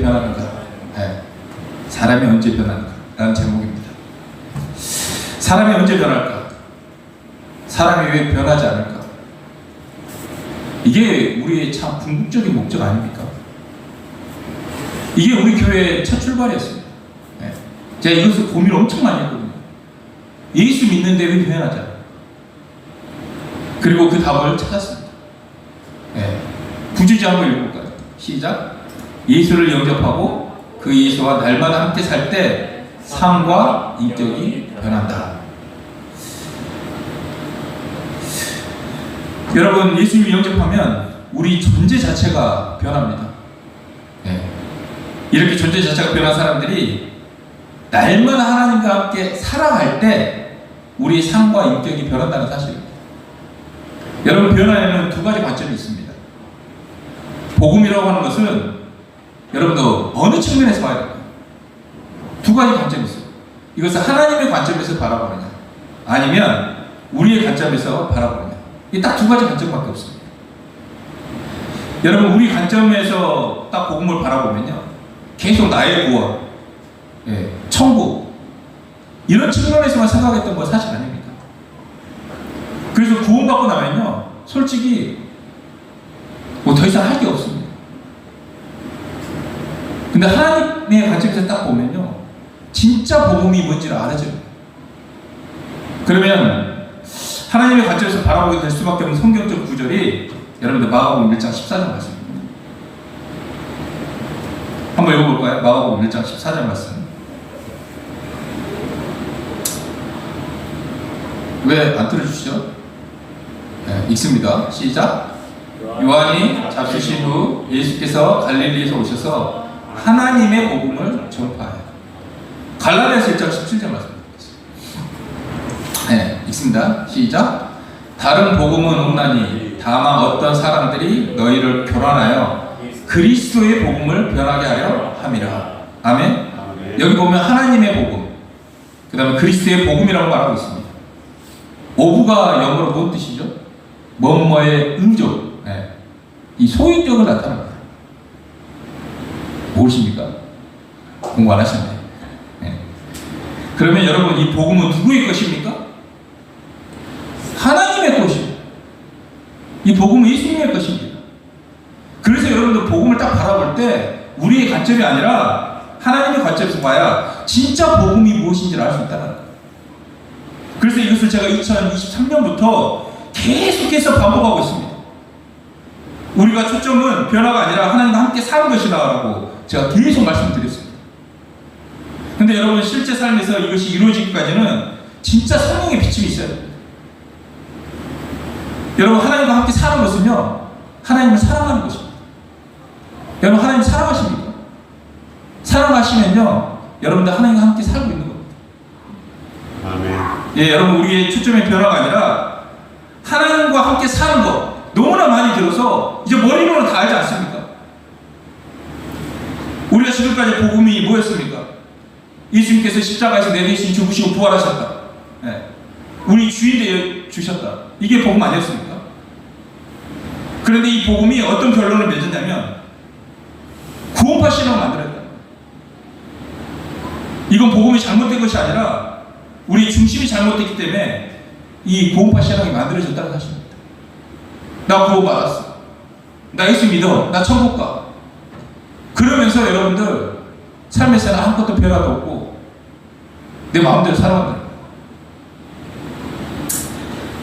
변하는가? 네. 사람이 언제 변하는가? 라는 제목입니다. 사람이 언제 변할까? 사람이 왜 변하지 않을까? 이게 우리의 참 궁극적인 목적 아닙니까? 이게 우리 교회의 첫 출발이었습니다. 네. 제가 이것을 고민을 엄청 많이 했거든요. 예수 믿는데 왜 변하지 않을까? 그리고 그 답을 찾았습니다. 네. 구주제 한번 읽어볼까요? 시작. 예수를 영접하고 그 예수와 날마다 함께 살 때 삶과 인격이 변한다. 여러분, 예수님을 영접하면 우리 존재 자체가 변합니다. 네. 이렇게 존재 자체가 변한 사람들이 날마다 하나님과 함께 살아갈 때 우리의 삶과 인격이 변한다는 사실입니다. 여러분, 변화에는 두 가지 관점이 있습니다. 복음이라고 하는 것은 여러분도 어느 측면에서 봐야 될까요? 두 가지 관점이 있어요. 이것을 하나님의 관점에서 바라보느냐, 아니면 우리의 관점에서 바라보느냐. 이 딱 두 가지 관점밖에 없습니다. 여러분, 우리 관점에서 딱 복음을 바라보면요, 계속 나의 구원, 천국, 이런 측면에서만 생각했던 건 사실 아닙니다. 그래서 구원받고 나면요, 솔직히 뭐 더 이상 할 게 없습니다. 근데 하나님의 관점에서 딱 보면요, 진짜 복음이 뭔지를 알아져요. 그러면 하나님의 관점에서 바라보게 될 수밖에 없는 성경적 구절이 여러분들 마가복음 1장 14절 말씀입니다. 한번 읽어볼까요? 마가복음 1장 14절 말씀. 왜 안 들어주시죠? 네, 읽습니다. 시작. 요한이 잡수신 후 예수께서 갈릴리에서 오셔서 하나님의 복음을 전파하여. 갈라디아서 1장 17절 말씀입니다. 네, 읽습니다. 시작. 다른 복음은 없나니 다만 어떤 사람들이 너희를 교란하여 그리스도의 복음을 변하게 하려 함이라. 아멘. 여기 보면 하나님의 복음, 그 다음에 그리스도의 복음이라고 말하고 있습니다. 오브가 영어로 뭔 뜻이죠? 뭐뭐의 의족, 네. 이 소유격을 나타납니다. 무엇입니까? 공부 안 하셨네. 네. 그러면 여러분, 이 복음은 누구의 것입니까? 하나님의 것입니다. 이 복음은 예수님의 것입니다. 그래서 여러분들 복음을 딱 바라볼 때 우리의 관점이 아니라 하나님의 관점에서 봐야 진짜 복음이 무엇인지를 알 수 있다는 거예요. 그래서 이것을 제가 2023년부터 계속해서 반복하고 있습니다. 우리가 초점은 변화가 아니라 하나님과 함께 사는 것이다라고 제가 계속 말씀드렸습니다. 근데 여러분, 실제 삶에서 이것이 이루어지기까지는 진짜 성령의 비침이 있어야 됩니다. 여러분, 하나님과 함께 사는 것은요, 하나님을 사랑하는 것입니다. 여러분, 하나님 사랑하십니까? 사랑하시면요, 여러분들 하나님과 함께 살고 있는 겁니다. 아멘. 예, 여러분, 우리의 초점의 변화가 아니라 하나님과 함께 사는 것, 너무나 많이 들어서 이제 머리로는 다 알지 않습니까? 우리가 지금까지 복음이 뭐였습니까? 예수님께서 십자가에서 내 대신 죽으시고 부활하셨다. 예. 우리 주인 되어 주셨다. 이게 복음 아니었습니까? 그런데 이 복음이 어떤 결론을 맺었냐면 구원파 신앙을 만들었다. 이건 복음이 잘못된 것이 아니라 우리 중심이 잘못됐기 때문에 이 구원파 신앙이 만들어졌다는 사실입니다. 나 구원받았어. 나 예수 믿어. 나 천국 가. 그러면서 여러분들 삶에서는 아무것도 변화도 없고 내 마음대로 살아간다.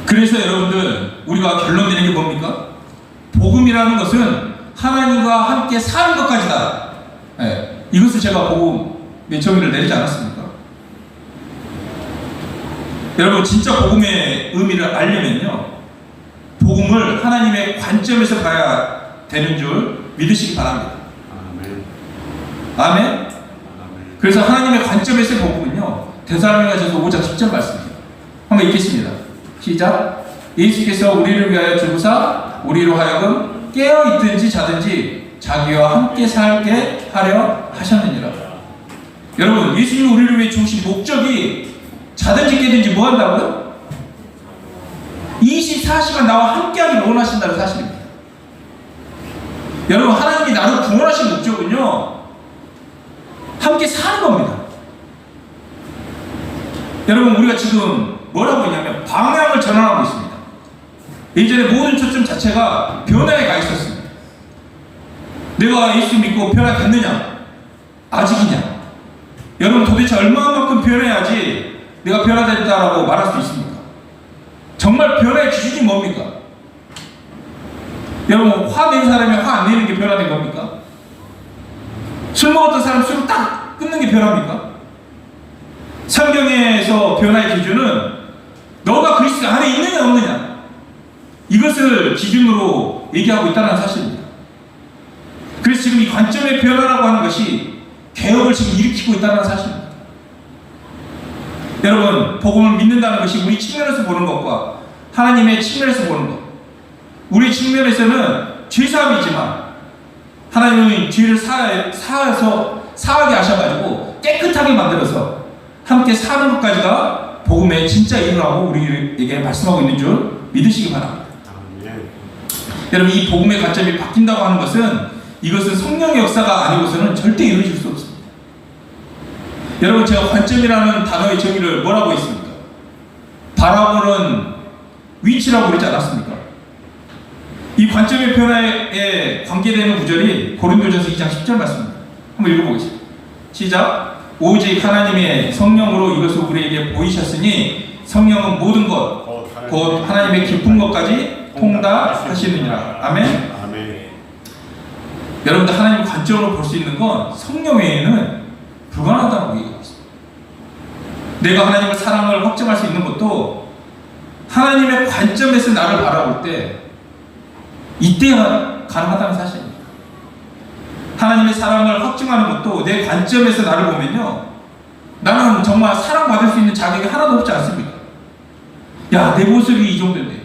그래서 여러분들, 우리가 결론 내는 게 뭡니까? 복음이라는 것은 하나님과 함께 사는 것까지다. 네. 이것을 제가 복음의 정의를 내리지 않았습니까? 여러분, 진짜 복음의 의미를 알려면요, 복음을 하나님의 관점에서 봐야 되는 줄 믿으시기 바랍니다. 아멘. 아멘? 그래서 하나님의 관점에서의 복음은요, 데살로니가전서 5장 10절 말씀입니다. 한번 읽겠습니다. 시작. 예수께서 우리를 위하여 죽으사 우리로 하여금 깨어있든지 자든지 자기와 함께 살게 하려 하셨느니라. 여러분, 예수님이 우리를 위해 죽으신 목적이 자든지 깨든지 뭐 한다고요? 24시간 나와 함께하기를 원하신다는 사실입니다. 여러분, 하나님이 나를 구원하신 목적은요, 함께 사는 겁니다. 여러분, 우리가 지금 뭘 하고 있냐면 방향을 전환하고 있습니다. 예전에 모든 초점 자체가 변화에 가 있었습니다. 내가 예수 믿고 변화됐느냐? 아직이냐? 여러분, 도대체 얼마만큼 변해야지 내가 변화됐다라고 말할 수 있습니까? 정말 변화의 기준이 뭡니까? 여러분, 화낸 사람이 화 안 내는 게 변화된 겁니까? 술 먹었던 사람 술을 딱 끊는 게 변화입니까? 성경에서 변화의 기준은 너가 그리스도 안에 있느냐 없느냐, 이것을 기준으로 얘기하고 있다는 사실입니다. 그래서 지금 이 관점의 변화라고 하는 것이 개혁을 지금 일으키고 있다는 사실입니다. 여러분, 복음을 믿는다는 것이 우리 측면에서 보는 것과 하나님의 측면에서 보는 것, 우리 측면에서는 죄사함이지만 하나님은 죄를 사하게 하셔가지고 깨끗하게 만들어서 함께 사는 것까지가 복음의 진짜 일이라고 우리에게 말씀하고 있는 줄 믿으시기 바랍니다. 아멘. 여러분, 이 복음의 관점이 바뀐다고 하는 것은 이것은 성령의 역사가 아니고서는 절대 이루어질 수 없습니다. 여러분, 제가 관점이라는 단어의 정의를 뭐라고 했습니까? 바라보는 위치라고 그러지 않았습니까? 이 관점의 변화에 관계되는 구절이 고린도전서 2장 10절 말씀입니다. 한번 읽어보겠습니다. 시작. 오직 하나님의 성령으로 이것을 우리에게 보이셨으니 성령은 모든 것 곧 하나님의 깊은 것까지 통달하시느니라. 아멘. 아멘. 여러분들, 하나님 관점으로 볼 수 있는 건 성령 외에는 불가능하다고 얘기하고 있습니다. 내가 하나님의 사랑을 확증할 수 있는 것도 하나님의 관점에서 나를 바라볼 때 이때야 가능하다는 사실입니다. 하나님의 사랑을 확증하는 것도 내 관점에서 나를 보면요, 나는 정말 사랑받을 수 있는 자격이 하나도 없지 않습니까? 야, 내 모습이 이 정도인데,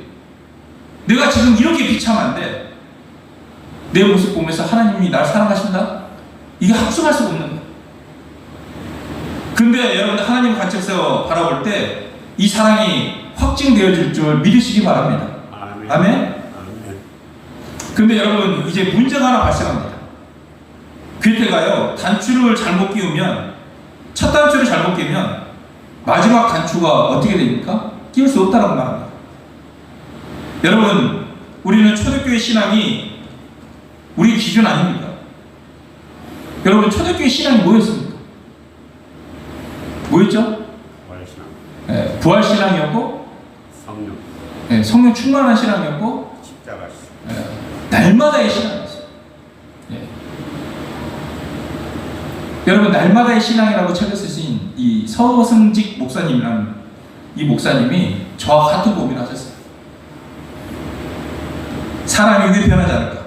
내가 지금 이렇게 비참한데 내 모습 보면서 하나님이 나를 사랑하신다? 이게 합숙할 수가 없는 거예요. 근데 여러분들, 하나님 관점에서 바라볼 때 이 사랑이 확증되어질 줄 믿으시기 바랍니다. 아멘. 아멘? 아멘. 근데 여러분, 이제 문제가 하나 발생합니다. 그때가요, 단추를 잘못 끼우면, 첫 단추를 잘못 끼우면 마지막 단추가 어떻게 됩니까? 끼울 수 없다고 말합니다. 여러분, 우리는 초대교회 신앙이 우리 기준 아닙니까? 여러분, 초대교회 신앙이 뭐였습니까? 뭐였죠? 부활신앙. 네, 부활신앙이었고, 성령. 네, 성령 충만한 신앙이었고, 십자가. 네, 날마다의 신앙이었어요. 네. 여러분, 날마다의 신앙이라고 책을 쓰신 이 서승직 목사님이라는 이 목사님이 저와 같은 고민을 하셨어요. 사람이 왜 변하지 않을까?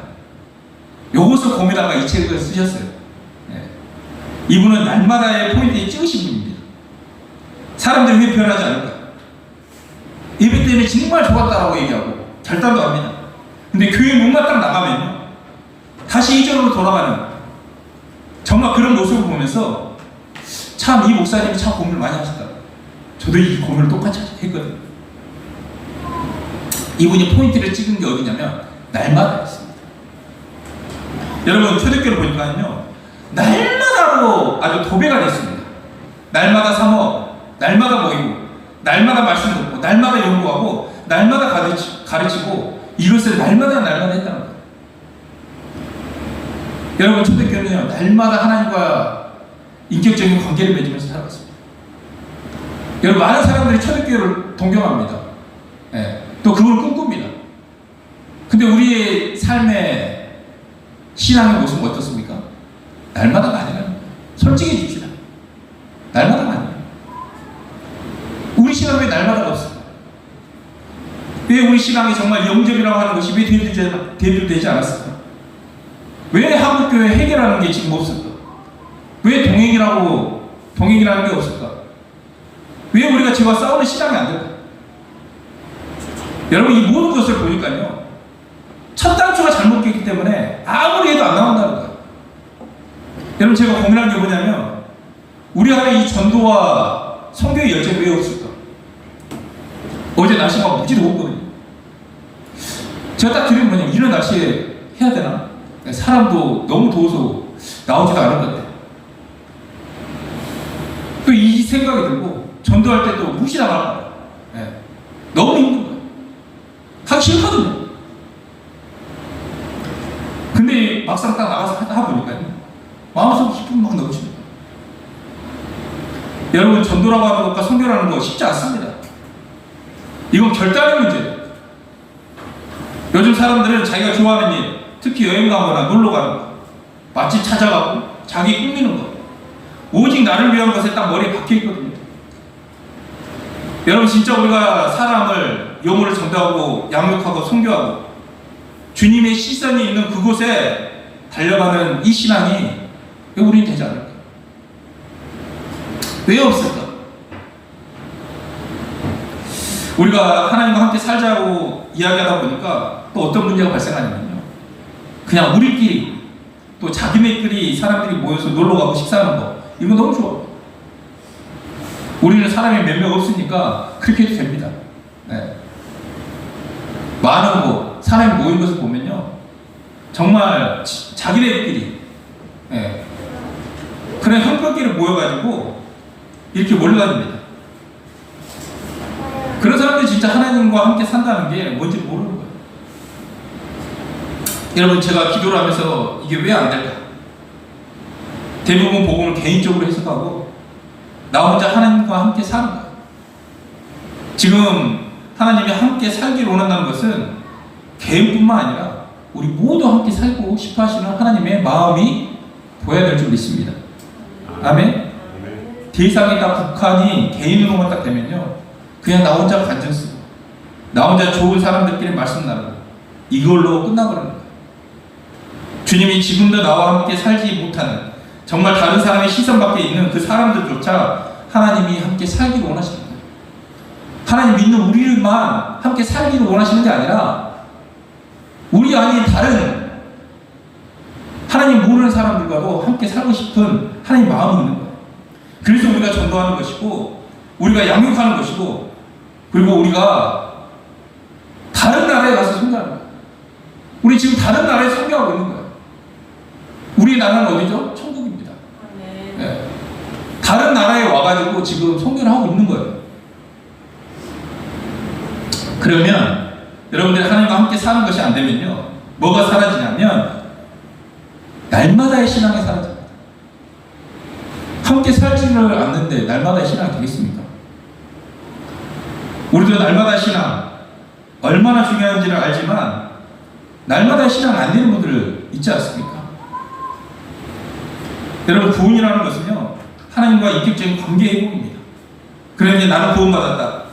요것을 고민하다가 이 책을 쓰셨어요. 네. 이분은 날마다의 포인트에 찍으신 분입니다. 사람들이 왜 변하지 않을까? 예배 때는 정말 좋았다라고 얘기하고 결단도 합니다. 근데 교회 문만 딱 나가면요, 다시 이전으로 돌아가는, 정말 그런 모습을 보면서 참 이 목사님이 참 고민을 많이 하셨다. 저도 이 고민을 똑같이 했거든요. 이분이 포인트를 찍은 게 어디냐면 날마다 있습니다. 여러분, 초대교회를 보니까요, 날마다로 아주 도배가 됐습니다. 날마다 사모, 날마다 모이고, 날마다 말씀 듣고, 날마다 연구하고, 날마다 가르치고, 이것을 날마다 했다는 거예요. 여러분, 초대교회는요, 날마다 하나님과 인격적인 관계를 맺으면서 살아갔습니다. 여러분, 많은 사람들이 초대교회를 동경합니다. 예, 또 그걸 꿈꿉니다. 근데 우리의 삶의 신앙의 모습은 어떻습니까? 날마다가 아니라는 거예요. 솔직히 줍시다. 날마다가 아니에요. 우리 신앙 왜 날마다가 없어요? 왜 우리 신앙이 정말 영접이라고 하는 것이 왜 대두되지 않았을까? 왜 한국교회 해결하는 게 지금 없을까? 왜 동행이라는 게 없을까? 왜 우리가 죄와 싸우는 신앙이 안 될까? 여러분, 이 모든 것을 보니까요, 첫 단추가 잘못 끼기 때문에 아무리 해도 안 나온다는 거예요. 여러분, 제가 고민한 게 뭐냐면, 우리 안에 이 전도와 선교의 열정이 왜 없을까? 어제 날씨가 무지도 없거든요. 제가 딱 들으면 뭐냐면, 이런 날씨에 해야 되나? 사람도 너무 더워서 나오지도 않은 것 같아요. 생각이 들고 전도할 때 또 무시당할 거예요. 예. 너무 힘든 거예요. 하기 싫거든요. 근데 막상 딱 나가서 하다 보니까요, 마음속에 기쁨이 막 넘치는 거예요. 여러분, 전도라고 하는 것과 선교라는 거 쉽지 않습니다. 이건 결단의 문제예요. 요즘 사람들은 자기가 좋아하는 일, 특히 여행 가거나 놀러 가는 거, 맛집 찾아가고 자기 꾸미는 거, 오직 나를 위한 것에 딱 머리에 박혀 있거든요. 여러분, 진짜 우리가 사람을 영혼을 전도하고 양육하고 선교하고 주님의 시선이 있는 그곳에 달려가는 이 신앙이 왜 우리는 되지 않을까? 왜 없을까? 우리가 하나님과 함께 살자고 이야기하다 보니까 또 어떤 문제가 발생하냐면요, 그냥 우리끼리 또 자기네끼리 사람들이 모여서 놀러가고 식사하는 거, 이거 너무 좋아. 우리는 사람이 몇 명 없으니까 그렇게 해도 됩니다. 네. 많은 곳, 사람이 모인 것을 보면요, 정말 자기네끼리, 네, 그런 형편끼리 모여가지고 이렇게 몰려다닙니다. 그런 사람들이 진짜 하나님과 함께 산다는 게 뭔지 모르는 거예요. 여러분, 제가 기도를 하면서 이게 왜 안 될까? 대부분 복음을 개인적으로 해석하고 나 혼자 하나님과 함께 사는 거예요. 지금 하나님이 함께 살기를 원한다는 것은 개인뿐만 아니라 우리 모두 함께 살고 싶어 하시는 하나님의 마음이 보여야 될 줄 믿습니다. 아멘? 대상이 다 북한이 개인으로만 딱 되면요, 그냥 나 혼자 간증 쓰고 나 혼자 좋은 사람들끼리 말씀 나누고 이걸로 끝나버리는 거예요. 주님이 지금도 나와 함께 살지 못하는, 정말 다른 사람의 시선 밖에 있는 그 사람들조차 하나님이 함께 살기를 원하시는 거예요. 하나님 믿는 우리만 함께 살기를 원하시는 게 아니라 우리 아닌 다른 하나님 모르는 사람들과도 함께 살고 싶은 하나님 마음이 있는 거예요. 그래서 우리가 전도하는 것이고 우리가 양육하는 것이고, 그리고 우리가 다른 나라에 가서 선교하는 거예요. 우리 지금 다른 나라에 선교하고 있는 거예요. 우리 나라는 어디죠? 천국입니다. 네. 다른 나라에 와가지고 지금 선교를 하고 있는 거예요. 그러면 여러분들이 하나님과 함께 사는 것이 안 되면요, 뭐가 사라지냐면 날마다의 신앙이 사라집니다. 함께 살지를 않는데 날마다의 신앙이 되겠습니까? 우리도 날마다의 신앙 얼마나 중요한지를 알지만 날마다의 신앙 안 되는 분들 있지 않습니까? 여러분, 구원이라는 것은요, 하나님과 인격적인 관계 회복입니다. 그런데 나는 구원받았다,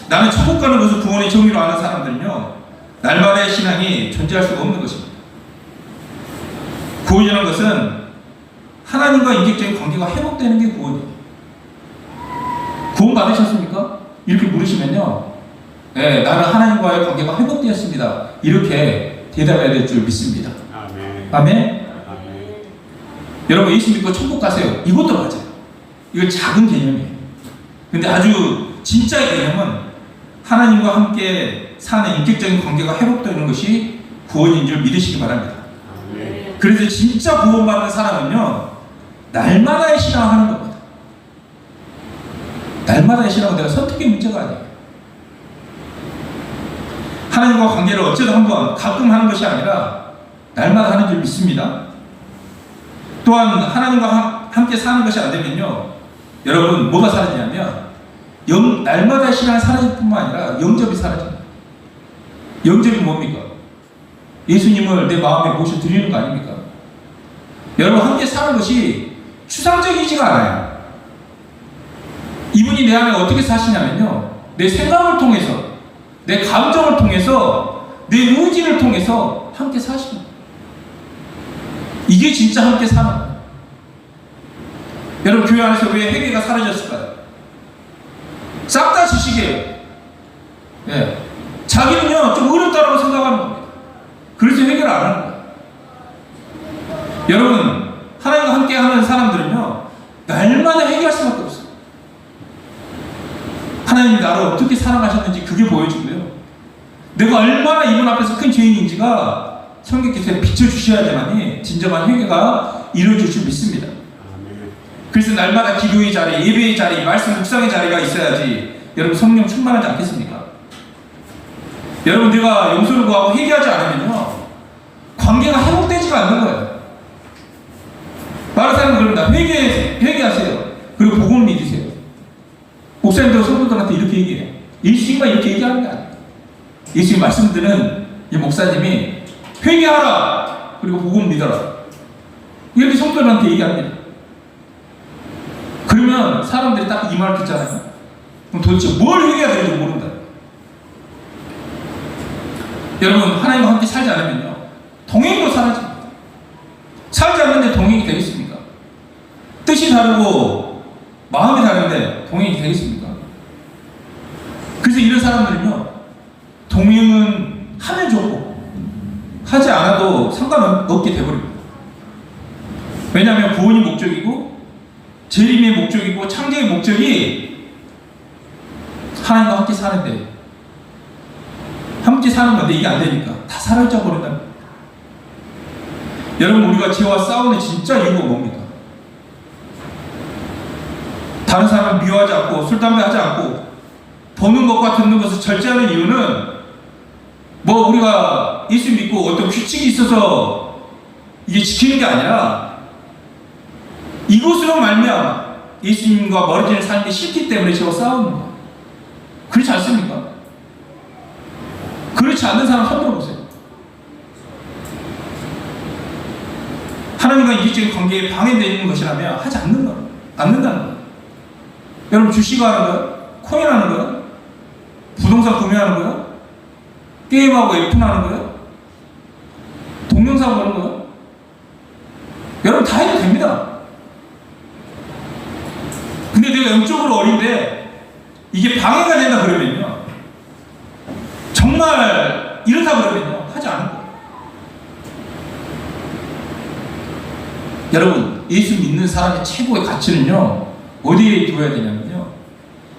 나는 천국 가는 것을 구원의 정의로 아는 사람들은요, 날마다의 신앙이 존재할 수가 없는 것입니다. 구원이라는 것은 하나님과 인격적인 관계가 회복되는 게 구원이에요. 구원 받으셨습니까? 이렇게 물으시면요, 네, 나는 하나님과의 관계가 회복되었습니다, 이렇게 대답해야 될 줄 믿습니다. 아멘. 아멘? 아멘. 여러분, 예수 믿고 천국 가세요, 이것도 맞아요. 이거 작은 개념이에요. 근데 아주 진짜의 개념은 하나님과 함께 사는 인격적인 관계가 회복되는 것이 구원인 줄 믿으시기 바랍니다. 아멘. 그래서 진짜 구원받는 사람은요, 날마다의 신앙을 하는 겁니다. 날마다의 신앙은 내가 선택의 문제가 아니에요. 하나님과 관계를 어쩌다 한번 가끔 하는 것이 아니라 날마다 하는 줄 믿습니다. 또한 하나님과 함께 사는 것이 안 되면요, 여러분, 뭐가 사라지냐면 날마다의 신앙이 사라질 뿐만 아니라 영접이 사라집니다. 영접이 뭡니까? 예수님을 내 마음에 모셔드리는 거 아닙니까? 여러분, 함께 사는 것이 추상적이지가 않아요. 이분이 내 안에 어떻게 사시냐면요, 내 생각을 통해서, 내 감정을 통해서, 내 의지를 통해서 함께 사시는 거예요. 이게 진짜 함께 사는 거예요. 여러분, 교회 안에서 왜 회개가 사라졌을까요? 싹 다 지식이에요. 예. 자기는요, 좀 어렵다고 생각하는 겁니다. 그래서 회개를 안 하는 거예요. 여러분, 하나님과 함께 하는 사람들은요, 날마다 회개할 수밖에 없어요. 하나님이 나를 어떻게 사랑하셨는지 그게 보여주고요, 내가 얼마나 이분 앞에서 큰 죄인인지가 성경께서 비춰주셔야지만이 진정한 회개가 이루어질 줄 믿습니다. 그래서 날마다 기도의 자리, 예배의 자리, 말씀 묵상의 자리가 있어야지 여러분 성령 충만하지 않겠습니까? 여러분 내가 용서를 구하고 회개하지 않으면요 관계가 회복되지가 않는 거예요. 많은 사람은 그럽니다. 회개하세요. 그리고 복음을 믿으세요. 목사님들 성도들한테 이렇게 얘기해요. 예수님만 이렇게 얘기하는 게 아니에요. 예수님 말씀 듣는 이 목사님이 회개하라 그리고 복음을 믿어라 이렇게 성도들한테 얘기합니다. 그러면 사람들이 딱 이 말을 듣잖아요. 그럼 도대체 뭘 회개해야 되는지 모른다. 여러분 하나님과 함께 살지 않으면요 동행도 사라집니다. 살지 않는데 동행이 되겠습니까? 뜻이 다르고 마음이 다른데 동행이 되겠습니까? 그래서 이런 사람들은요 동행은 하면 좋고 하지 않아도 상관없게 돼버립니다. 왜냐하면 구원이 목적이고 재림의 목적이고 창조의 목적이 하나님과 함께 사는데 함께 사는 건데 이게 안 되니까 다 사라져 버린다. 여러분 우리가 죄와 싸우는 진짜 이유가 뭡니까? 다른 사람을 미워하지 않고 술 담배 하지 않고 보는 것과 듣는 것을 절제하는 이유는 뭐 우리가 예수 믿고 어떤 규칙이 있어서 이게 지키는 게 아니라 이것으로 말미암아 예수님과 멀어지는 삶이 싫기 때문에 저와 싸우는 거예요. 그렇지 않습니까? 그렇지 않는 사람 손 들어보세요. 하나님과 인격적인 관계에 방해되어 있는 것이라면 하지 않는다는 거예요. 여러분 주식을 하는 거예요? 코인 하는 거예요? 부동산 구매하는 거예요? 게임하고 F하는 거예요? 동영상 보는 거예요? 여러분 다 해도 됩니다. 근데 내가 영적으로 어린데 이게 방해가 된다 그러면요 정말 이렇다 그러면요 하지 않을 거예요. 여러분 예수 믿는 사람의 최고의 가치는요 어디에 두어야 되냐면요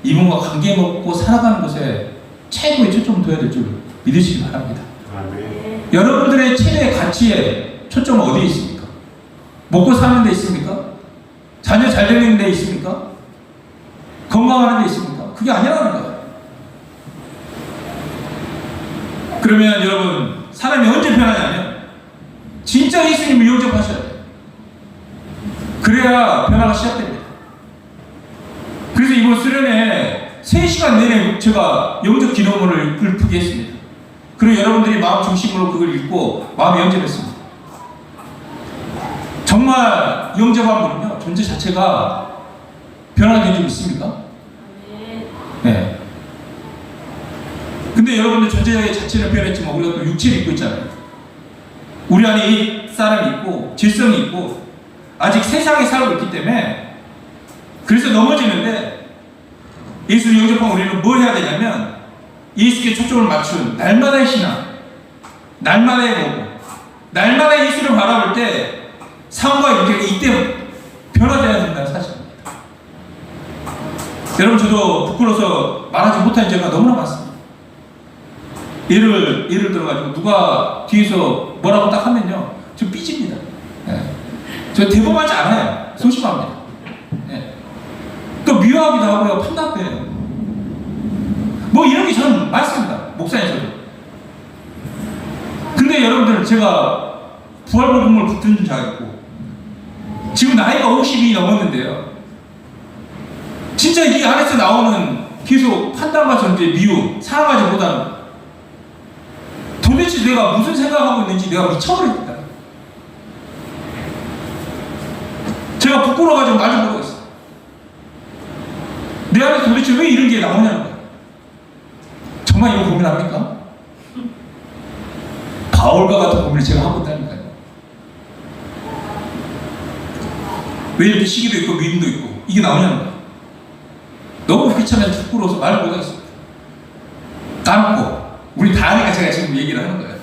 이분과 관계 맺고 살아가는 것에 최고의 초점을 둬야 될 줄 믿으시기 바랍니다. 아멘. 여러분들의 최대의 가치에 초점은 어디에 있습니까? 먹고 사는 데 있습니까? 자녀 잘 되는 데 있습니까? 건강하는 데 있습니까? 그게 아니라는 거예요. 그러면 여러분 사람이 언제 변하냐면 진짜 예수님을 영접하셔야 돼요. 그래야 변화가 시작됩니다. 그래서 이번 수련회 3시간 내내 제가 영접 기도문을 읊게 했습니다. 그리고 여러분들이 마음 중심으로 그걸 읽고 마음에 영접했습니다. 정말 영접한 분은요 존재 자체가 변화된 적 있습니까? 네. 근데 여러분들 존재 자체는 변했지만 우리가 또 육체를 입고 있잖아요. 우리 안에 이 사람이 있고 질성이 있고 아직 세상에 살고 있기 때문에 그래서 넘어지는데 예수를 영접한 우리는 뭘 해야 되냐면 예수께 초점을 맞춘 날마다의 신앙, 날마다의 보고, 날마다 예수를 바라볼 때 삶과 인격이 이때 변화되어야 된다는 사실입니다. 여러분 저도 부끄러워서 말하지 못한 죄가 너무나 많습니다. 예를 들어가지고 누가 뒤에서 뭐라고 딱 하면요 저 삐집니다. 네. 저 대범하지 않아요. 소심합니다. 네. 또 미워하기도 하고요 판단도 해요. 뭐 이런 게 저는 많습니다. 목사님 저도. 근데 여러분들 제가 부활복음을 붙든 줄 알고 지금 나이가 50이 넘었는데요 진짜 이 안에서 나오는 계속 판단과 전제, 미움, 사랑하지 못하는 거. 도대체 내가 무슨 생각하고 있는지 내가 미쳐버립니다. 제가 부끄러워가지고 말을 못하고 있어요. 내 안에서 도대체 왜 이런 게 나오냐는 거예요. 정말 이거 고민합니까? 바울과 같은 고민을 제가 하고 있다니까요. 왜 이렇게 시기도 있고 미움도 있고 이게 나오냐는 거예요. 너무 귀찮아서 부끄러워서 말을 못하겠습니다. 까놓고 우리 다 아니까 제가 지금 얘기를 하는 거예요.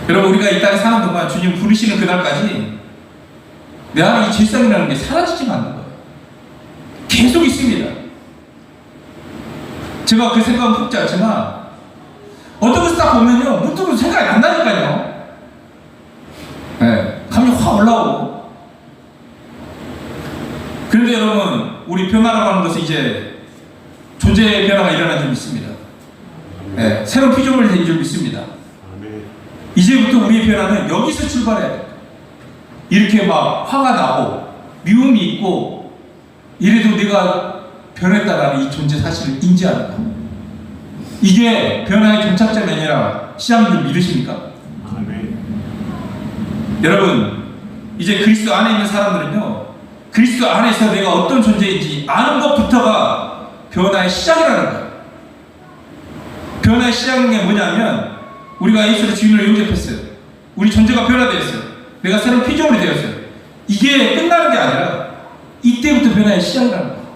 여러분 우리가 이 땅에 사는 동안 주님 부르시는 그날까지 내 안에 이 질성이라는 게 사라지지 않는 거예요. 계속 있습니다. 제가 그 생각은 굵지 않지만 어떤 것을 딱 보면요 문득 생각이 안 나니까요. 네, 감이 확 올라오고 그런데 여러분, 우리 변화라고 하는 것은 이제 존재의 변화가 일어난 줄 믿습니다. 네, 새로운 피조물이 된 줄 믿습니다. 아멘. 이제부터 우리의 변화는 여기서 출발해야 돼요. 이렇게 막 화가 나고 미움이 있고 이래도 내가 변했다라는 이 존재 사실을 인지하는 것. 이게 변화의 종착점이 아니라 시작인 줄 믿으십니까? 아멘. 여러분, 이제 그리스도 안에 있는 사람들은요, 그리스도 안에서 내가 어떤 존재인지 아는 것부터가 변화의 시작이라는 거예요. 변화의 시작인 게 뭐냐면, 우리가 예수를 주인으로 영접했어요. 우리 존재가 변화되었어요. 내가 새로운 피조물이 되었어요. 이게 끝나는 게 아니라 이때부터 변화의 시작이라는 거예요.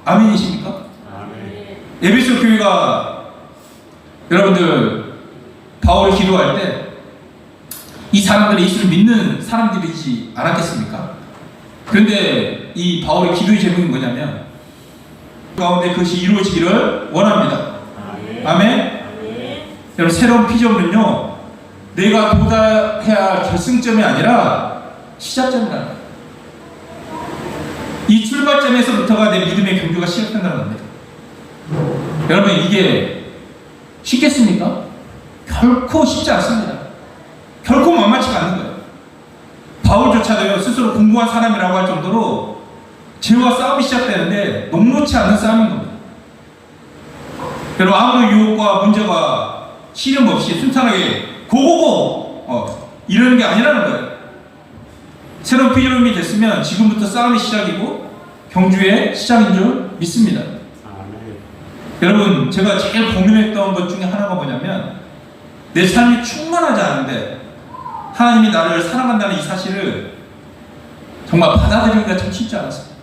아멘이십니까? 아멘. 에베소 교회가 여러분들 바울이 기도할 때 이 사람들이 예수를 믿는 사람들이지 않았겠습니까? 그런데 이 바울의 기도의 제목이 뭐냐면 가운데 그것이 이루어지기를 원합니다. 아멘. 아멘? 여러분, 새로운 피조물은요, 내가 도달해야 할 결승점이 아니라 시작점이라는 거예요. 이 출발점에서부터가 내 믿음의 경주가 시작된다는 겁니다. 여러분, 이게 쉽겠습니까? 결코 쉽지 않습니다. 결코 만만치가 않는 거예요. 바울조차도요, 스스로 공부한 사람이라고 할 정도로 죄와 싸움이 시작되는데 녹록치 않은 싸움인 겁니다. 여러분, 아무 유혹과 문제가 시름 없이 순탄하게 고고고 이러는 게 아니라는 거예요. 새로운 피조물이 됐으면 지금부터 싸움의 시작이고 경주의 시작인 줄 믿습니다. 아멘. 여러분, 제가 제일 고민했던 것 중에 하나가 뭐냐면, 내 삶이 충만하지 않은데 하나님이 나를 사랑한다는 이 사실을 정말 받아들이기가 참 쉽지 않았어요.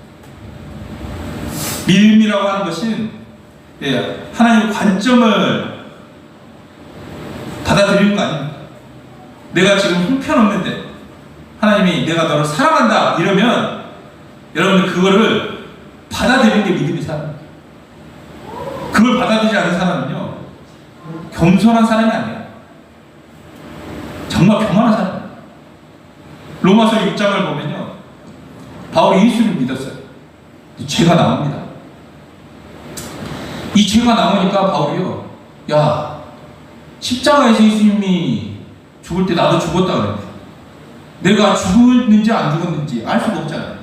믿음이라고 하는 것은 하나님의 관점을 받아들이는 거 아닙니까? 내가 지금 형편없는데 하나님이 내가 너를 사랑한다 이러면 여러분들 그거를 받아들이는 게 믿음의 사람이에요. 그걸 받아들이지 않는 사람은요, 겸손한 사람이 아니에요. 정말 교만한 사람이에요. 로마서 6장을 보면요, 바울이 예수를 믿었어요. 죄가 나옵니다. 이 죄가 나오니까 바울이요, 야, 십자가에서 예수님이 죽을 때 나도 죽었다 그랬는데 내가 죽었는지 안 죽었는지 알 수가 없잖아요.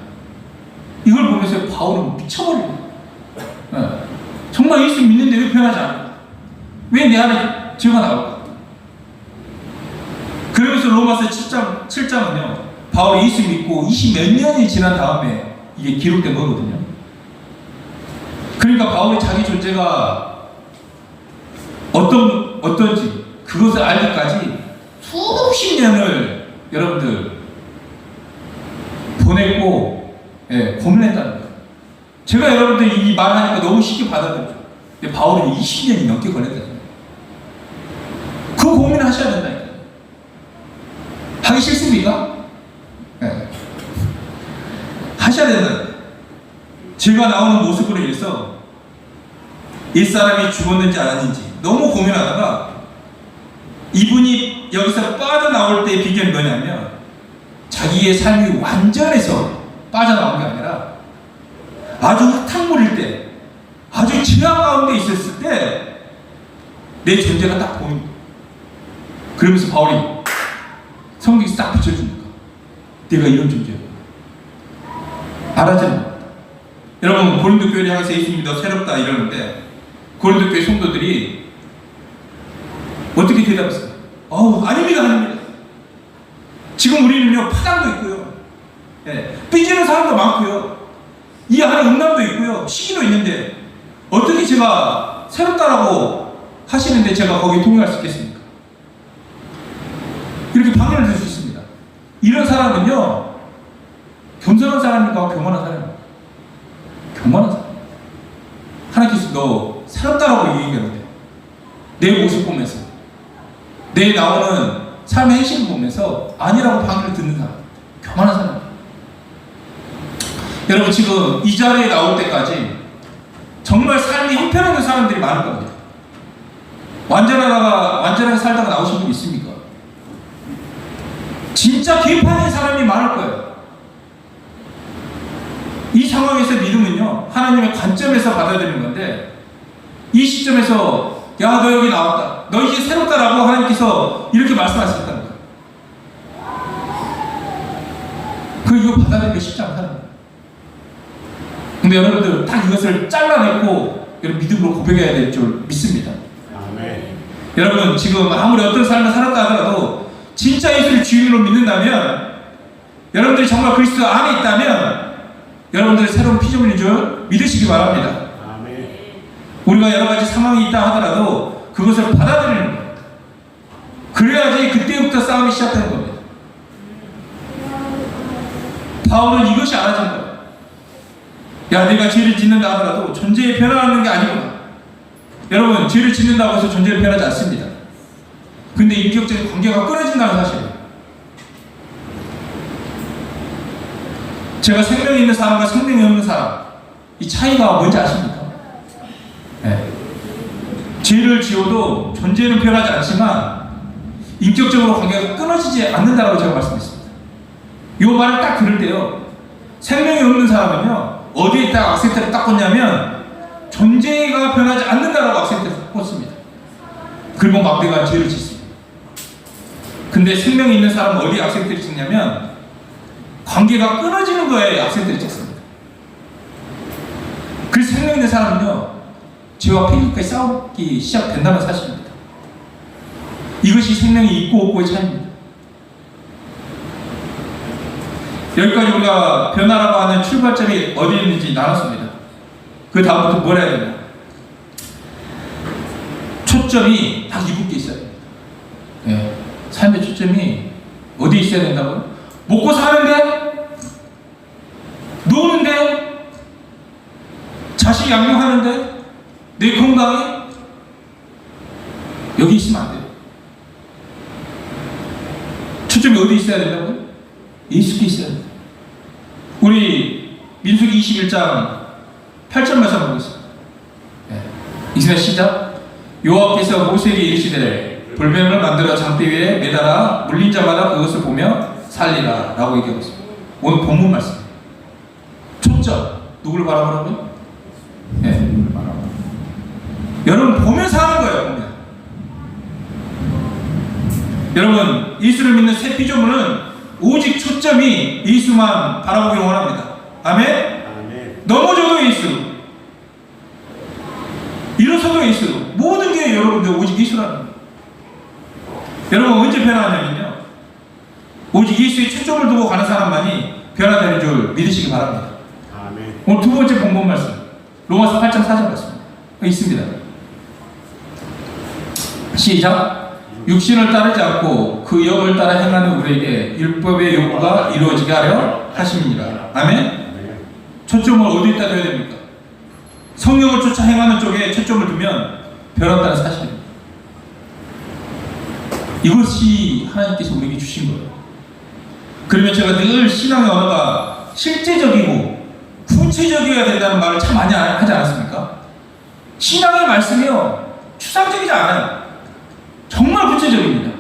이걸 보면서 바울은 미쳐버리는 거예요. 정말 예수 믿는데 왜 변하지 않을까? 왜 내 안에 죄가 나올까? 그러면서 로마서 7장은요, 바울이 예수 믿고 20몇 년이 지난 다음에 이게 기록된 거거든요. 그러니까 바울이 자기 존재가 어떤지 그것을 알기까지 수십 년을 여러분들 보냈고 고민했다는 거예요. 제가 여러분들 이 말하니까 너무 쉽게 받아들여요. 근데 바울은 20년이 넘게 걸렸다는 거예요. 그 고민을 하셔야 된다니까요. 하기 싫습니까? 하셔야 된다는 거예요. 제가 나오는 모습으로 인해서 옛사람이 죽었는지 아닌지 너무 고민하다가 이분이 여기서 빠져나올 때의 비결이 뭐냐면, 자기의 삶이 완전해서 빠져나온 게 아니라 아주 흙탕물일 때, 아주 지하 가운데 있었을 때 내 존재가 딱 보입니다. 그러면서 바울이 성경에서 딱 비춰주니까 내가 이런 존재야 알아지는 겁니다. 여러분, 고린도 교회를 향해서 예수님이 너 새롭다 이러는데 고린도 교회 성도들이 어떻게 대답했어요? 아닙니다, 아닙니다. 지금 우리는요, 파장도 있고요, 삐지는 사람도 많고요, 이 안에 음란도 있고요, 시기도 있는데 어떻게 제가 새롭다라고 하시는데 제가 거기에 동의할 수 있겠습니까? 이렇게 방해를 줄 수 있습니다. 이런 사람은요, 겸손한 사람인가 교만한 사람인가? 교만한 사람. 하나님께서 너 새롭다라고 얘기하는데 내 모습 보면서, 내 나오는 삶의 행실을 보면서 아니라고 방해를 듣는 사람, 교만한 사람. 여러분, 지금 이 자리에 나올 때까지 정말 삶이 형편없는 사람들이 많을 겁니다. 완전하게 살다가 나오신 분 있습니까? 진짜 개판인 사람이 많을 거예요. 이 상황에서 믿음은요, 하나님의 관점에서 받아들이는 건데, 이 시점에서 야, 너 여기 나왔다, 너 이제 새롭다라고 하나님께서 이렇게 말씀하셨다는 거예요. 이거 받아들이기 쉽지 않다는 거예요. 근데 여러분들 딱 이것을 잘라내고 여러분 믿음으로 고백해야 될 줄 믿습니다. 아멘. 여러분 지금 아무리 어떤 삶을 살았다 하더라도 진짜 예수를 주인으로 믿는다면, 여러분들이 정말 그리스도 안에 있다면 여러분들 새로운 피조물인 줄 믿으시기 바랍니다. 아멘. 우리가 여러 가지 상황이 있다 하더라도 그것을 받아들이는 거예요. 그래야지 그때부터 싸움이 시작되는 겁니다. 바울은 이것이 알아진 거예요. 야, 내가 죄를 짓는다 하더라도 존재에 변화하는 게 아니구나. 여러분, 죄를 짓는다고 해서 존재를 변하지 않습니다. 근데 인격적인 관계가 끊어진다는 사실이에요. 제가 생명이 있는 사람과 생명이 없는 사람, 이 차이가 뭔지 아십니까? 네. 죄를 지어도 존재는 변하지 않지만 인격적으로 관계가 끊어지지 않는다고 제가 말씀했습니다. 이 말을 딱 들을 때요, 생명이 없는 사람은요, 어디에 딱 악센트를 딱 꽂냐면 존재가 변하지 않는다라고 악센트를 꽂습니다. 그리고 막 내가 죄를 짓습니다. 근데 생명이 있는 사람은 어디에 악센트를 찍냐면 관계가 끊어지는 거에 악센트를 찍습니다. 그래서 생명 있는 사람은요, 죄와 폐기까지 싸우기 시작된다는 사실입니다. 이것이 생명이 있고 없고의 차이입니다. 여기까지 우리가 변화라고 하는 출발점이 어디 있는지 나눴습니다. 그 다음부터 뭘 해야 되냐? 초점이 딱 이분께 있어야 됩니다. 네. 삶의 초점이 어디 있어야 된다고요? 먹고 사는데? 노는데? 자식 양육하는데? 내 건강에? 여기 있으면 안 돼요. 초점이 어디 있어야 된다고요? 예수께 있어야 돼요. 우리 민수기 21장 8절 말씀 보겠습니다. 네. 이스라엘 시작. 여호와께서 모세에게 이르시되 돌뱀을 만들어 장대 위에 매달아 물린 자마다 그것을 보며 살리라 라고 얘기하고 있습니다. 오늘 본문 말씀. 초점. 누구를 바라보라고요? 네. 누구를 바라보라. 여러분 보면서 하는 거예요. 보면. 여러분 예수를 믿는 새 피조물은 오직 초점이 예수만 바라보기를 원합니다. 아멘? 아멘. 넘어져도 예수, 일어서도 예수, 모든 게 여러분들 오직 예수라는 거예요. 여러분 언제 변화하냐면요, 오직 예수의 초점을 두고 가는 사람만이 변화되는 줄 믿으시기 바랍니다. 아멘. 오늘 두 번째 본문 말씀, 로마서 8장 4절 말씀 있습니다. 시작. 육신을 따르지 않고 그 영을 따라 행하는 우리에게 율법의 요구가 이루어지게 하려 하심이니라. 아멘? 초점을 어디에다 둬야 됩니까? 성령을 쫓아 행하는 쪽에 초점을 두면 변한다는 사실입니다. 이것이 하나님께서 우리에게 주신 거예요. 그러면 제가 늘 신앙의 언어가 실제적이고 구체적이어야 된다는 말을 참 많이 하지 않았습니까? 신앙의 말씀이요, 추상적이지 않아요. 정말 구체적입니다.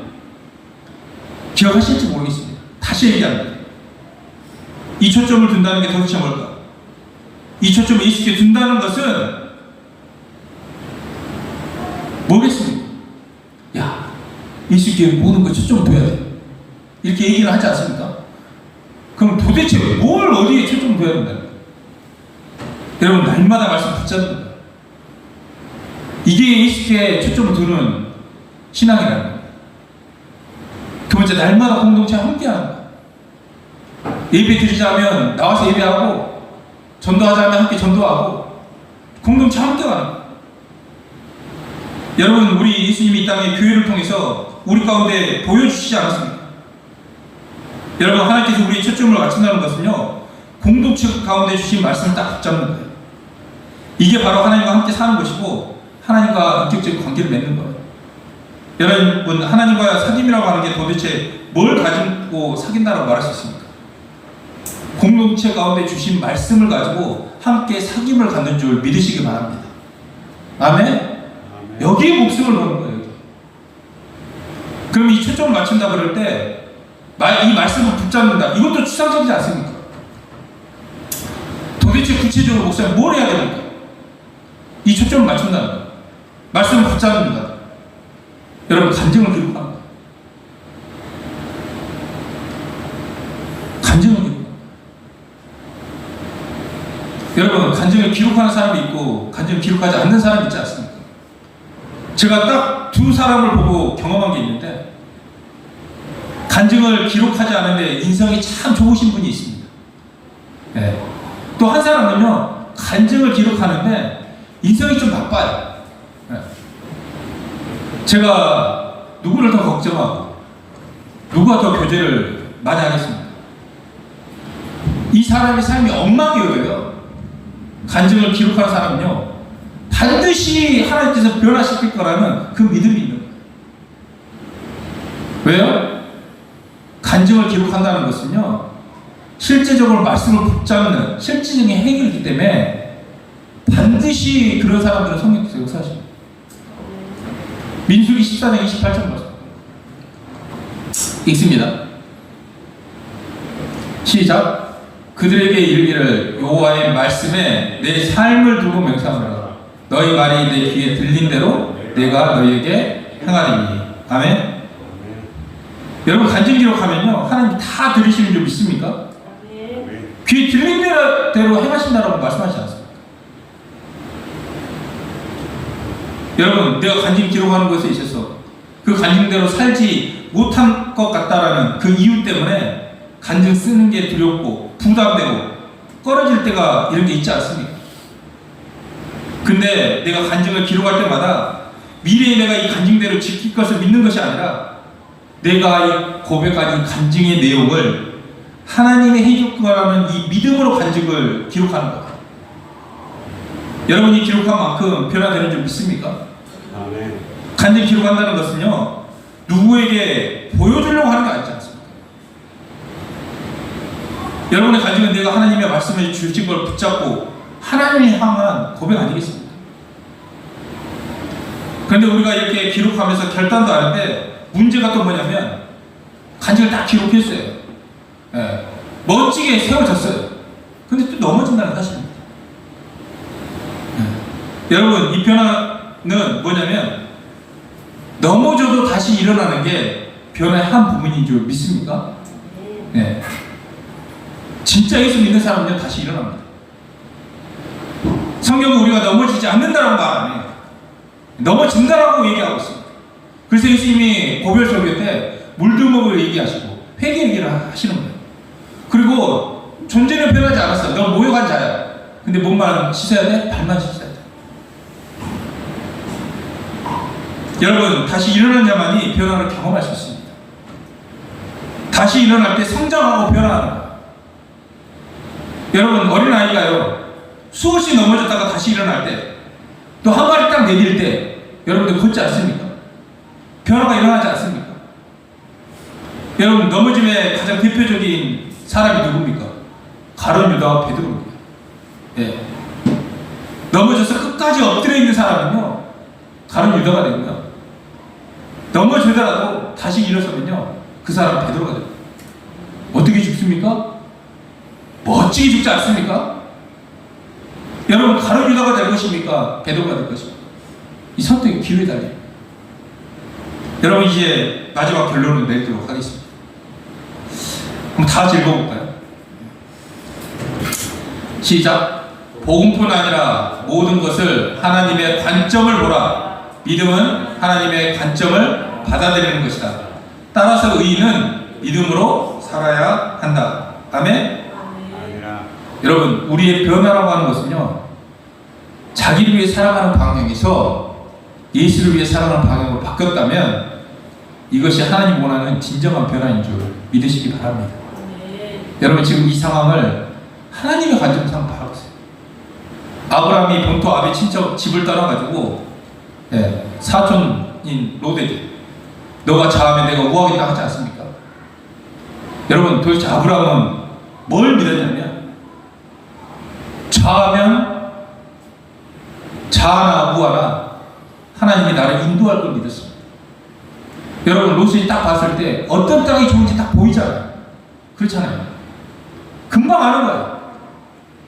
기억하실지 모르겠습니다. 다시 얘기합니다. 이 초점을 둔다는 게 도대체 뭘까? 이 초점을 예수께 둔다는 것은 뭐겠습니까? 야, 예수께 모든 걸 초점을 둬야 돼. 이렇게 얘기를 하지 않습니까? 그럼 도대체 뭘 어디에 초점을 둬야 된다는 거예요? 여러분, 날마다 말씀 붙잡는 거예요. 이게 예수께 초점을 두는 신앙이라는 거예요. 두 번째, 날마다 공동체와 함께하는 거예요. 예배 드리자면 나와서 예배하고, 전도하자면 함께 전도하고, 공동체 함께하는 거예요. 여러분, 우리 예수님이 이 땅에 교회를 통해서 우리 가운데 보여주시지 않았습니까? 여러분, 하나님께서 우리의 초점을 맞춘다는 것은요, 공동체 가운데 주신 말씀을 딱 붙잡는 거예요. 이게 바로 하나님과 함께 사는 것이고 하나님과 인격적인 관계를 맺는 거예요. 여러분, 하나님과 사귐이라고 하는 게 도대체 뭘 가지고 사귄다라고 말할 수 있습니까? 공동체 가운데 주신 말씀을 가지고 함께 사귐을 갖는 줄 믿으시기 바랍니다. 아멘? 아멘. 여기에 목숨을 거는 거예요. 여기. 그럼 이 초점을 맞춘다 그럴 때 이 말씀을 붙잡는다. 이것도 추상적이지 않습니까? 도대체 구체적으로 목사님 뭘 해야 됩니까? 이 초점을 맞춘다는 거예요. 말씀을 붙잡는다. 여러분, 간증을 기록합니다. 간증을 기록합니다. 여러분, 간증을 기록하는 사람이 있고 간증을 기록하지 않는 사람이 있지 않습니까? 제가 딱 두 사람을 보고 경험한 게 있는데, 간증을 기록하지 않은데 인성이 참 좋으신 분이 있습니다. 네. 또 한 사람은요, 간증을 기록하는데 인성이 좀 나빠요. 네. 제가 누구를 더 걱정하고 누가 더 교제를 많이 하겠습니까? 이 사람의 삶이 엉망이어도요, 간증을 기록하는 사람은요, 반드시 하나님께서 변화시킬 거라는 그 믿음이 있는 거예요. 왜요? 간증을 기록한다는 것은요, 실제적으로 말씀을 붙잡는 실질적인 행위이기 때문에 반드시 그런 사람들은 성령께서 역사하십니다. 민수기 14장 28절 말씀 읽습니다. 시작. 그들에게 이르기를 여호와의 말씀에 내 삶을 두고 맹세하노라. 너희 말이 내 귀에 들린 대로 내가 너희에게 행하리니. 아멘. 여러분, 간증 기록하면요, 하나님 다 들으시는 줄 믿습니까? 귀에 들린 대로 행하신다라고 말씀하시지 않습니까? 여러분, 내가 간증 기록하는 것에 있어서 그 간증대로 살지 못한 것 같다라는 그 이유 때문에 간증 쓰는 게 두렵고 부담되고 꺼려질 때가 이런 게 있지 않습니까? 근데 내가 간증을 기록할 때마다 미래에 내가 이 간증대로 지킬 것을 믿는 것이 아니라 내가 이 고백한 이 간증의 내용을 하나님이 해줄 거라는 이 믿음으로 간증을 기록하는 거예요. 여러분이 기록한 만큼 변화되는 줄 믿습니까? 아멘. 간증 기록한다는 것은요, 누구에게 보여주려고 하는 게 아니지 않습니까? 여러분의 간증은 내가 하나님의 말씀을 주신 걸 붙잡고 하나님을 향한 고백 아니겠습니까? 그런데 우리가 이렇게 기록하면서 결단도 하는데 문제가 또 뭐냐면 간증을 딱 기록했어요. 예. 멋지게 세워졌어요. 근데 또 넘어진다는 사실입니다. 예. 여러분, 이 변화는 뭐냐면 넘어져도 다시 일어나는 게 변화의 한 부분인 줄 믿습니까? 예. 진짜 예수 믿는 사람은요, 다시 일어납니다. 성경은 우리가 넘어지지 않는다라고 말 안 해요. 넘어진다라고 얘기하고 있습니다. 그래서 예수님이 고별설교 때 물두멍을 얘기하시고 회개 얘기를 하시는 거예요. 그리고 존재는 변하지 않았어. 넌 모욕한 자야. 근데 몸만 씻어야 돼? 발만 씻어야 돼. 여러분, 다시 일어난 자만이 변화를 경험할 수 있습니다. 다시 일어날 때 성장하고 변화하는 거예요. 여러분, 어린아이가요, 수없이 넘어졌다가 다시 일어날 때, 또 한 발이 딱 내딜 때, 여러분들 걷지 않습니까? 변화가 일어나지 않습니까? 여러분, 넘어짐의 가장 대표적인 사람이 누굽니까? 가룟 유다와 베드로입니다. 예. 넘어져서 끝까지 엎드려 있는 사람은요, 가룟 유다가 됩니다. 넘어지더라도 다시 일어서면요, 그 사람은 베드로가 됩니다. 어떻게 죽습니까? 멋지게 죽지 않습니까? 여러분, 가룟 유다가 될 것입니까? 베드로가 될 것입니까? 이 선택의 기회에 달려요. 여러분, 이제 마지막 결론을 내도록 하겠습니다. 한번 다 같이 읽어볼까요? 시작. 복음뿐 아니라 모든 것을 하나님의 관점을 보라. 믿음은 하나님의 관점을 받아들이는 것이다. 따라서 의인은 믿음으로 살아야 한다. 아멘? 여러분, 우리의 변화라고 하는 것은요, 자기를 위해 살아가는 방향에서 예수를 위해 살아가는 방향으로 바뀌었다면 이것이 하나님 원하는 진정한 변화인 줄 믿으시기 바랍니다. 여러분, 지금 이 상황을 하나님의 관점에서 한번 바라보세요. 아브라함이 본토 아비 친척 집을 떠나가지고 사촌인 롯에게 너가 자하면 내가 우하겠다 하지 않습니까? 여러분, 도대체 아브라함은 뭘 믿었냐면 자하면 자하나 우하나 하나님이 나를 인도할 걸 믿었습니다. 여러분, 롯이 딱 봤을 때 어떤 땅이 좋은지 딱 보이잖아요. 그렇잖아요. 금방 아는 거예요.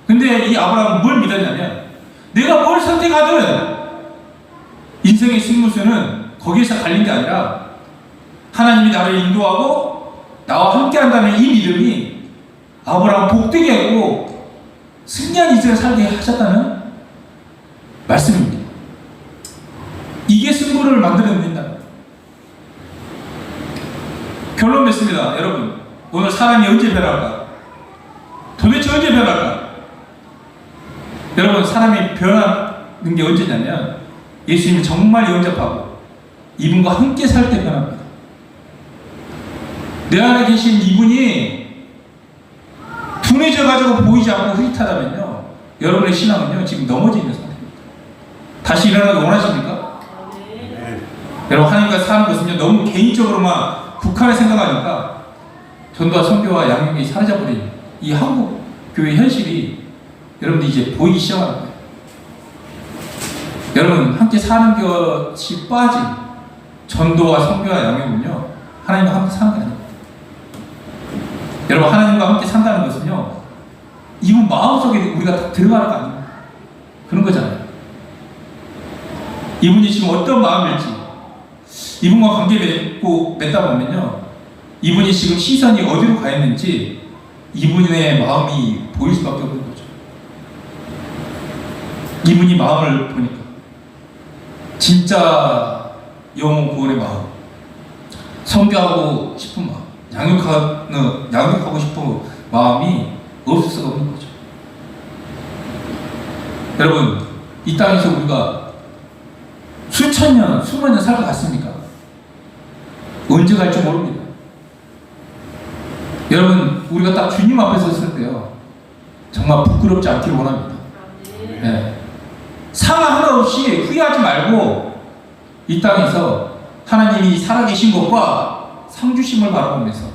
근데 이 아브라함은 뭘 믿었냐면 내가 뭘 선택하든 인생의 승부수는 거기에서 갈린 게 아니라 하나님이 나를 인도하고 나와 함께 한다는 이 믿음이 아브라함 복되게 하고 승리한 인생을 살게 하셨다는 말씀입니다. 이게 승부를 만들어낸다. 결론 맺습니다. 여러분, 오늘 사람이 언제 변할까? 도대체 언제 변할까? 여러분, 사람이 변하는 게 언제냐면 예수님이 정말 영접하고 이분과 함께 살 때 변합니다. 내 안에 계신 이분이 둔해져 가지고 보이지 않고 흐릿하다면요, 여러분의 신앙은요 지금 넘어져 있는 상태입니다. 다시 일어나기 원하십니까? 아멘. 여러분, 하나님과 사는 것은요 너무 개인적으로만 국한에 생각하니까 전도와 선교와 양육이 사라져버린 이 한국 교회 현실이 여러분들 이제 보이기 시작하는 거예요. 여러분, 함께 사는 것이 빠진 전도와 선교와 양육은요 하나님과 함께 사는 게 아닙니다. 여러분, 하나님과 함께 산다는 것은요 이분 마음속에 우리가 다 들어가는 거 아닙니까? 그런 거잖아요. 이분이 지금 어떤 마음일지 이분과 관계 맺다 보면요 이분이 지금 시선이 어디로 가 있는지 이분의 마음이 보일 수밖에 없는 거죠. 이분이 마음을 보니까 진짜 영혼 구원의 마음, 선교하고 싶은 마음, 양육하고 싶은 마음이 없을 수가 없는 거죠. 여러분, 이 땅에서 우리가 수천 년, 수만 년 살 것 같습니까? 언제 갈지 모릅니다. 여러분, 우리가 딱 주님 앞에 섰을 때요 정말 부끄럽지 않기를 원합니다. 네. 상하 하나 없이 후회하지 말고 이 땅에서 하나님이 살아계신 것과 상주심을 바라보면서